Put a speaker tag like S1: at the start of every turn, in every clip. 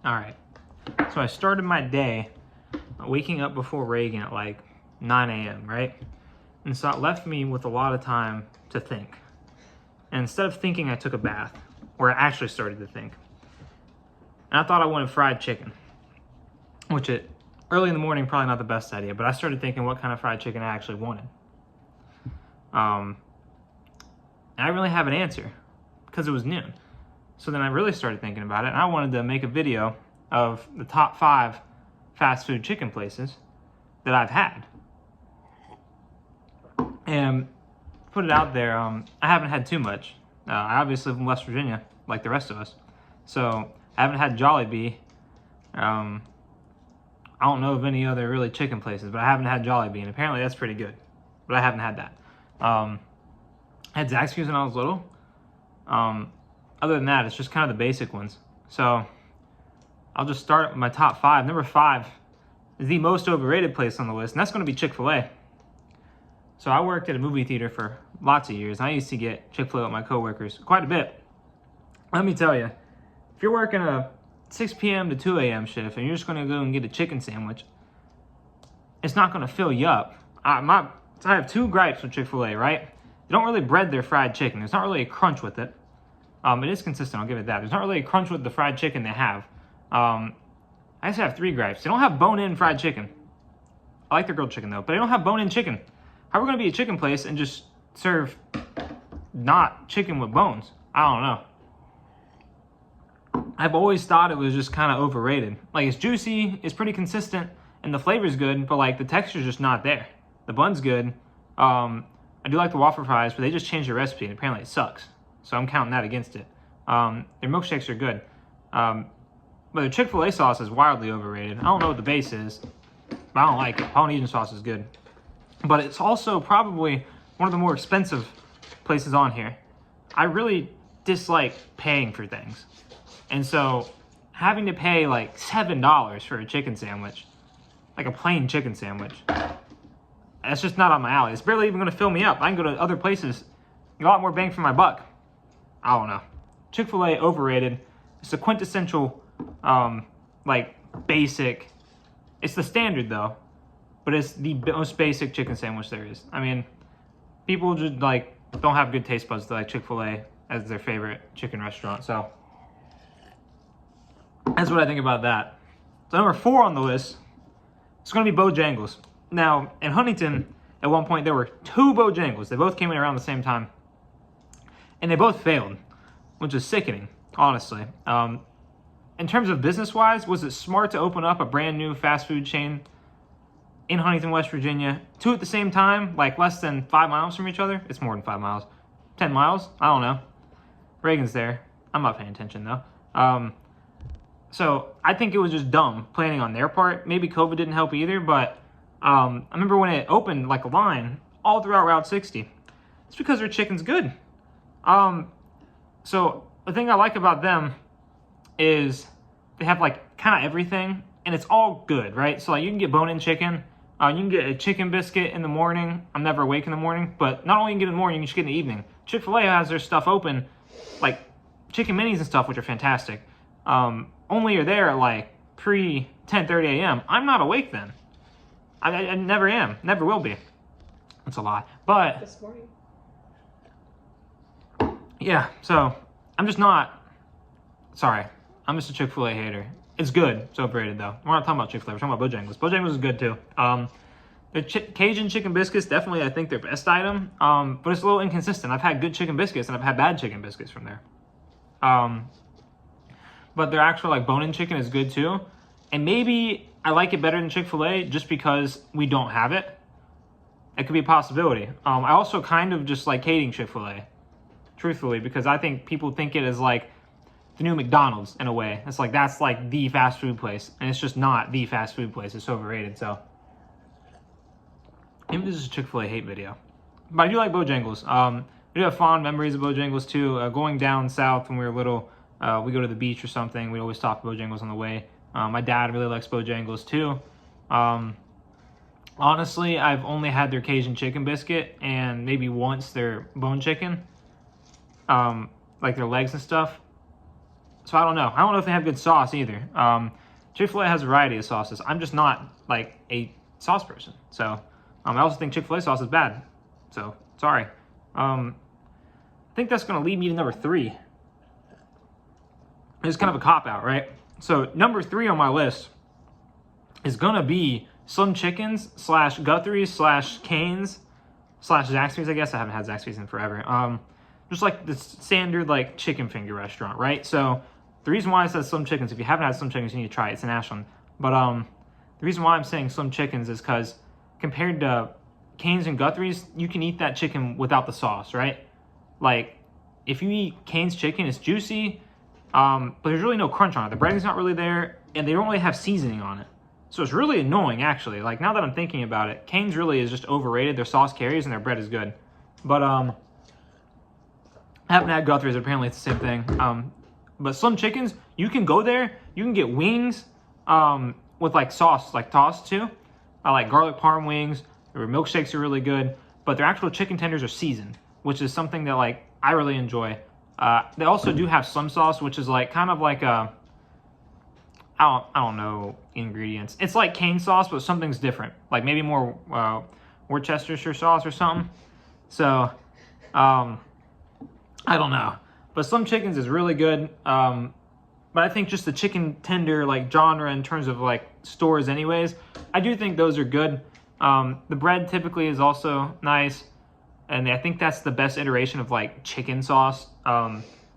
S1: All right. So I started my day waking up before Reagan at like 9 a.m., right? And so it left me with a lot of time to think. And instead of thinking, I took a bath, where I actually started to think. And I thought I wanted fried chicken, which early in the morning, probably not the best idea, but I started thinking what kind of fried chicken I actually wanted. And I didn't really have an answer because it was noon. So then I really started thinking about it, and I wanted to make a video of the top 5 fast food chicken places that I've had. And put it out there, I haven't had too much. I obviously live in West Virginia, like the rest of us. So I haven't had Jollibee. I don't know of any other really chicken places, but I haven't had Jollibee, and apparently that's pretty good. But I haven't had that. I had Zaxby's when I was little. Other than that, it's just kind of the basic ones. So I'll just start with my top 5. Number 5 is the most overrated place on the list, and that's going to be Chick-fil-A. So I worked at a movie theater for lots of years, and I used to get Chick-fil-A with my coworkers quite a bit. Let me tell you, if you're working a 6 p.m. to 2 a.m. shift and you're just going to go and get a chicken sandwich, it's not going to fill you up. I have 2 gripes with Chick-fil-A, right? They don't really bread their fried chicken. There's not really a crunch with it. It is consistent, I'll give it that. There's not really a crunch with the fried chicken they have. I just have 3 gripes. They don't have bone-in fried chicken. I like their grilled chicken, though, but they don't have bone-in chicken. How are we going to be a chicken place and just serve not chicken with bones? I don't know. I've always thought it was just kind of overrated. Like, it's juicy, it's pretty consistent, and the flavor's good, but, like, the texture's just not there. The bun's good. I do like the waffle fries, but they just changed the recipe, and apparently it sucks. So I'm counting that against it. Their milkshakes are good. But the Chick-fil-A sauce is wildly overrated. I don't know what the base is, but I don't like it. Polynesian sauce is good. But it's also probably one of the more expensive places on here. I really dislike paying for things. And so having to pay like $7 for a chicken sandwich, like a plain chicken sandwich, that's just not on my alley. It's barely even going to fill me up. I can go to other places, get a lot more bang for my buck. I don't know. Chick-fil-A, overrated. It's a quintessential, like, basic. It's the standard, though. But it's the most basic chicken sandwich there is. I mean, people just, like, don't have good taste buds to like Chick-fil-A as their favorite chicken restaurant. So that's what I think about that. So number 4 on the list, it's going to be Bojangles. Now, in Huntington, at one point, there were 2 Bojangles. They both came in around the same time. And they both failed, which is sickening, honestly. In terms of business-wise, was it smart to open up a brand new fast food chain in Huntington, West Virginia, 2 at the same time, like less than 5 miles from each other? It's more than 5 miles. 10 miles? I don't know. Reagan's there. I'm not paying attention, though. So I think it was just dumb planning on their part. Maybe COVID didn't help either, but I remember when it opened like a line all throughout Route 60. It's because their chicken's good. So the thing I like about them is they have like kind of everything, and it's all good, right? So like you can get bone-in chicken, you can get a chicken biscuit in the morning. I'm never awake in the morning, but not only you can get in the morning, you can get in the evening. Chick-fil-A has their stuff open, like chicken minis and stuff, which are fantastic. Only are there like pre 10:30 a.m. I'm not awake then. I never am, never will be. That's a lie, but
S2: This morning.
S1: yeah, so I'm just not, sorry, I'm just a Chick-fil-A hater. It's good, it's overrated though. We're not talking about Chick-fil-A, we're talking about Bojangles. Bojangles is good too. The Cajun chicken biscuits, definitely I think their best item, but it's a little inconsistent. I've had good chicken biscuits and I've had bad chicken biscuits from there. But their actual like bone-in chicken is good too. And maybe I like it better than Chick-fil-A just because we don't have it. It could be a possibility. I also kind of just like hating Chick-fil-A. Truthfully, because I think people think it as like the new McDonald's in a way. It's like that's like the fast food place, and it's just not the fast food place. It's overrated. So maybe this is a Chick-fil-A hate video, but I do like Bojangles. I do have fond memories of Bojangles too. Going down south when we were little, we go to the beach or something. We always stop at Bojangles on the way. My dad really likes Bojangles too. Honestly, I've only had their Cajun chicken biscuit and maybe once their bone chicken. Like their legs and stuff. So I don't know. I don't know if they have good sauce either. Chick-fil-A has a variety of sauces. I'm just not like a sauce person. So I also think Chick-fil-A sauce is bad. So sorry. I think that's going to lead me to number 3. It's kind of a cop-out, right? So number 3 on my list is going to be Slim Chickens / Guthrie's / Cane's / Zaxby's. I guess I haven't had Zaxby's in forever. Just like the standard like chicken finger restaurant, right? So the reason why I said Slim Chickens, if you haven't had Slim Chickens, you need to try it. It's in Ashland. But the reason why I'm saying Slim Chickens is because compared to Cane's and Guthrie's, you can eat that chicken without the sauce, right? Like, if you eat Cane's chicken, it's juicy, but there's really no crunch on it. The breading's not really there, and they don't really have seasoning on it. So it's really annoying, actually. Like, now that I'm thinking about it, Cane's really is just overrated. Their sauce carries, and their bread is good. But I haven't had Guthrie's. Apparently, it's the same thing. But Slim Chickens, you can go there. You can get wings with, like, sauce, like tossed, too. I like garlic parm wings. Their milkshakes are really good. But their actual chicken tenders are seasoned, which is something that, like, I really enjoy. They also do have Slim sauce, which is, like, kind of like a... I don't know ingredients. It's like cane sauce, but something's different. Like maybe more Worcestershire sauce or something. So, I don't know. But Slim Chickens is really good. But I think just the chicken tender like genre in terms of like stores anyways, I do think those are good. The bread typically is also nice. And I think that's the best iteration of like chicken sauce.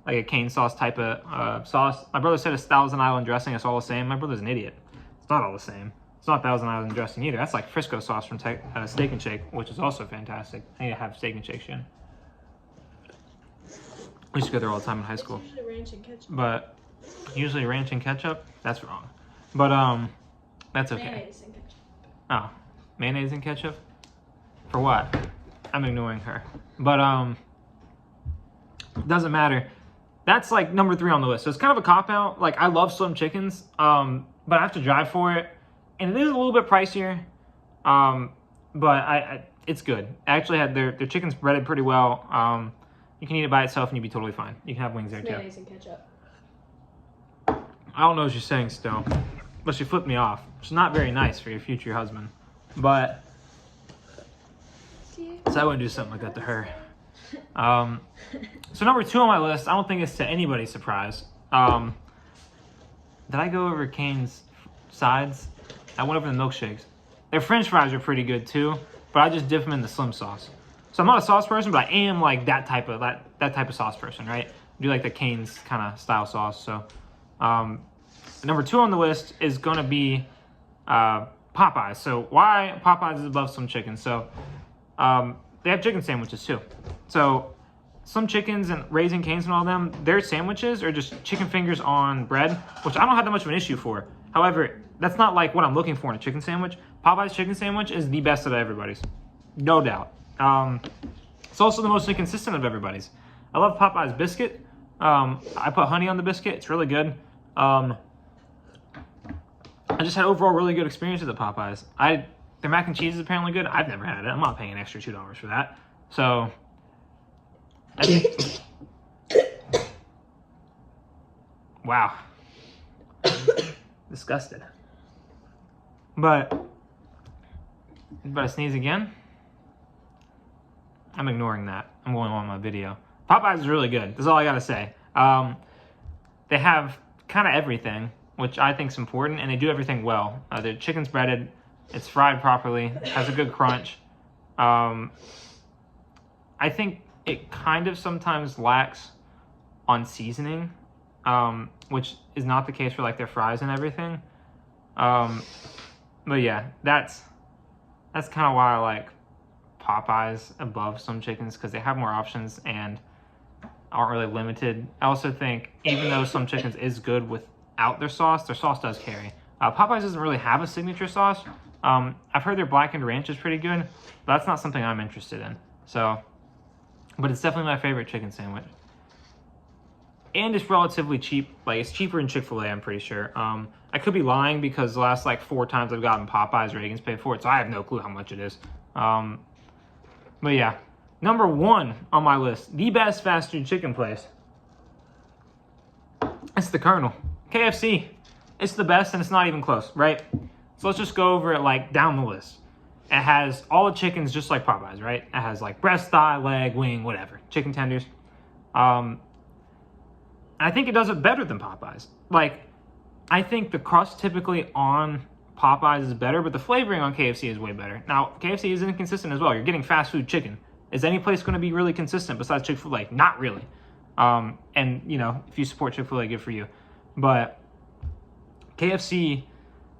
S1: Like a cane sauce type of sauce. My brother said it's Thousand Island dressing. It's all the same. My brother's an idiot. It's not all the same. It's not Thousand Island dressing either. That's like Frisco sauce from Steak and Shake, which is also fantastic. I need to have Steak and Shake soon. We used to go there all the time in high school.
S2: It's usually ranch and ketchup.
S1: But usually ranch and ketchup? That's wrong. But that's okay.
S2: Mayonnaise and ketchup.
S1: Oh, mayonnaise and ketchup? For what? I'm ignoring her. But it doesn't matter. That's like number 3 on the list. So it's kind of a cop-out. Like, I love Slim Chickens, but I have to drive for it. And it is a little bit pricier, but it's good. I actually had their chicken's breaded pretty well. You can eat it by itself and you'd be totally fine. You can have wings there too.
S2: Mayonnaise and ketchup.
S1: I don't know what she's saying still, but she flipped me off. It's not very nice for your future husband. But, so I wouldn't do something like that to her. So number 2 on my list, I don't think it's to anybody's surprise. Did I go over Cane's sides? I went over the milkshakes. Their French fries are pretty good too, but I just dip them in the Slim sauce. So I'm not a sauce person, but I am like that type of sauce person, right? I do like the Cane's kind of style sauce. So number 2 on the list is gonna be Popeyes. So why Popeyes is above Slim Chickens? So they have chicken sandwiches too. So Slim Chickens and Raising Cane's and all them, their sandwiches are just chicken fingers on bread, which I don't have that much of an issue for. However, that's not like what I'm looking for in a chicken sandwich. Popeye's chicken sandwich is the best of everybody's, no doubt. It's also the most inconsistent of everybody's. I love Popeye's biscuit. I put honey on the biscuit. It's really good. I just had overall really good experiences at Popeyes. Their mac and cheese is apparently good. I've never had it. I'm not paying an extra $2 for that. So, I think... Wow. Disgusted. But I sneeze again? I'm ignoring that. I'm going on my video. Popeyes is really good. That's all I gotta say. They have kind of everything, which I think is important, and they do everything well. Their chicken's breaded. It's fried properly. Has a good crunch. I think it kind of sometimes lacks on seasoning, which is not the case for like their fries and everything. But yeah, that's kind of why I like Popeyes above Slim Chickens, because they have more options and aren't really limited. I also think even though Slim Chickens is good without their sauce does carry. Popeyes doesn't really have a signature sauce. I've heard their blackened ranch is pretty good, but that's not something I'm interested in. So, but it's definitely my favorite chicken sandwich. And it's relatively cheap. Like, it's cheaper than Chick-fil-A, I'm pretty sure. I could be lying because the last like 4 times I've gotten Popeyes, Reagan's paid for it, so I have no clue how much it is. But yeah, number 1 on my list, the best fast food chicken place. It's the Colonel. KFC, it's the best and it's not even close, right? So let's just go over it like down the list. It has all the chickens just like Popeyes, right? It has like breast, thigh, leg, wing, whatever. Chicken tenders. I think it does it better than Popeyes. Like, I think the crust typically on Popeyes is better, but the flavoring on KFC is way better. Now, KFC is inconsistent as well. You're getting fast food chicken. Is any place going to be really consistent besides Chick-fil-A? Not really. And, you know, if you support Chick-fil-A, good for you. But KFC,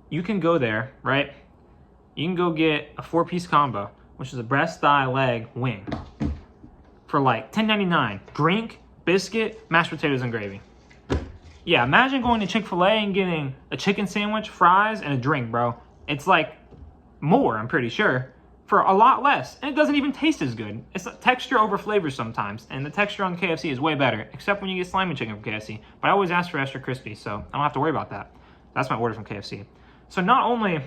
S1: you can go there, right? You can go get a 4-piece combo, which is a breast, thigh, leg, wing, for like $10.99. Drink, biscuit, mashed potatoes, and gravy. Yeah, imagine going to Chick-fil-A and getting a chicken sandwich, fries, and a drink, bro. It's like more, I'm pretty sure, for a lot less. And it doesn't even taste as good. It's texture over flavor sometimes. And the texture on KFC is way better, except when you get slimy chicken from KFC. But I always ask for extra crispy, so I don't have to worry about that. That's my order from KFC. So not only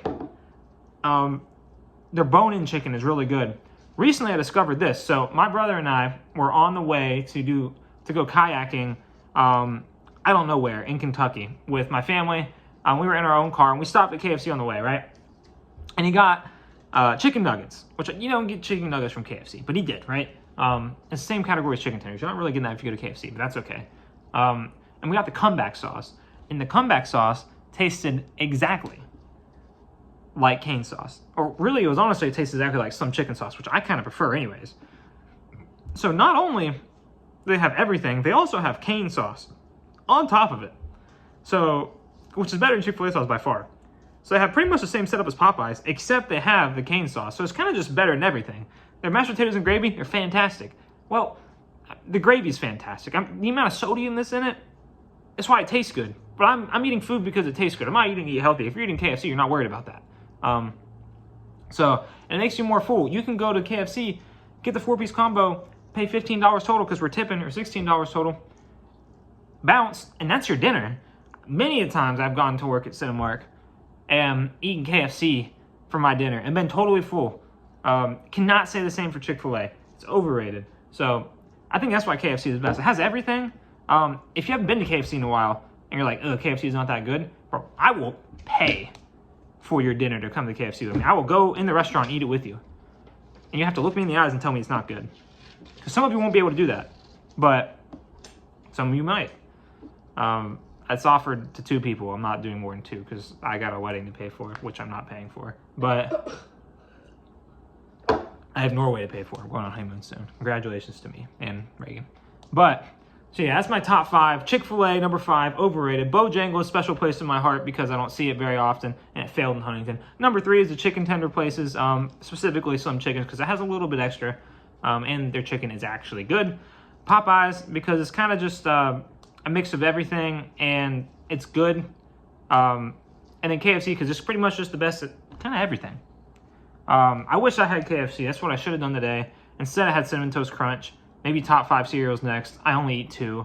S1: their bone-in chicken is really good. Recently, I discovered this. So my brother and I were on the way to go kayaking. I don't know where, in Kentucky, with my family. We were in our own car, and we stopped at KFC on the way, right? And he got chicken nuggets, which you don't get chicken nuggets from KFC, but he did, right? It's the same category as chicken tenders. You're not really getting that if you go to KFC, but that's okay. And we got the comeback sauce. And the comeback sauce tasted exactly like cane sauce. Or really, it was honestly, it tastes exactly like some chicken sauce, which I kind of prefer anyways. So not only do they have everything, they also have cane sauce on top of it. So, which is better than Chick-fil-A sauce by far. So they have pretty much the same setup as Popeyes, except they have the cane sauce. So it's kind of just better than everything. Their mashed potatoes and gravy, they're fantastic. Well, the gravy's fantastic. The amount of sodium that's in it, that's why it tastes good. But I'm eating food because it tastes good. I'm not eating to eat healthy. If you're eating KFC, you're not worried about that. And it makes you more full. You can go to KFC, get the 4-piece combo, pay $15 total because we're tipping, or $16 total, bounce, and that's your dinner. Many a times I've gone to work at Cinemark and eaten KFC for my dinner and been totally full. Cannot say the same for Chick-fil-A. It's overrated. So I think that's why KFC is the best. It has everything. If you haven't been to KFC in a while and you're like, oh, KFC is not that good, bro, I will pay for your dinner to come to KFC with me. I will go in the restaurant and eat it with you. And you have to look me in the eyes and tell me it's not good. Because some of you won't be able to do that. But some of you might. It's offered to 2 people. I'm not doing more than 2 because I got a wedding to pay for, which I'm not paying for. But I have Norway to pay for. I'm going on honeymoon soon. Congratulations to me and Reagan. But, so yeah, that's my top 5. Chick-fil-A, number 5, overrated. Bojangles, special place in my heart because I don't see it very often, and it failed in Huntington. Number 3 is the chicken tender places, specifically Slim Chickens because it has a little bit extra, and their chicken is actually good. Popeyes, because it's kind of just a mix of everything, and it's good. And then KFC, because it's pretty much just the best at kind of everything. I wish I had KFC. That's what I should have done today. Instead, I had Cinnamon Toast Crunch. Maybe top 5 cereals next. I only eat 2,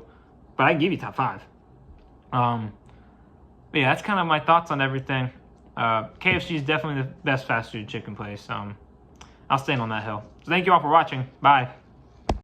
S1: but I can give you top 5. But yeah, that's kind of my thoughts on everything. KFC is definitely the best fast food chicken place. I'll stand on that hill. So thank you all for watching. Bye.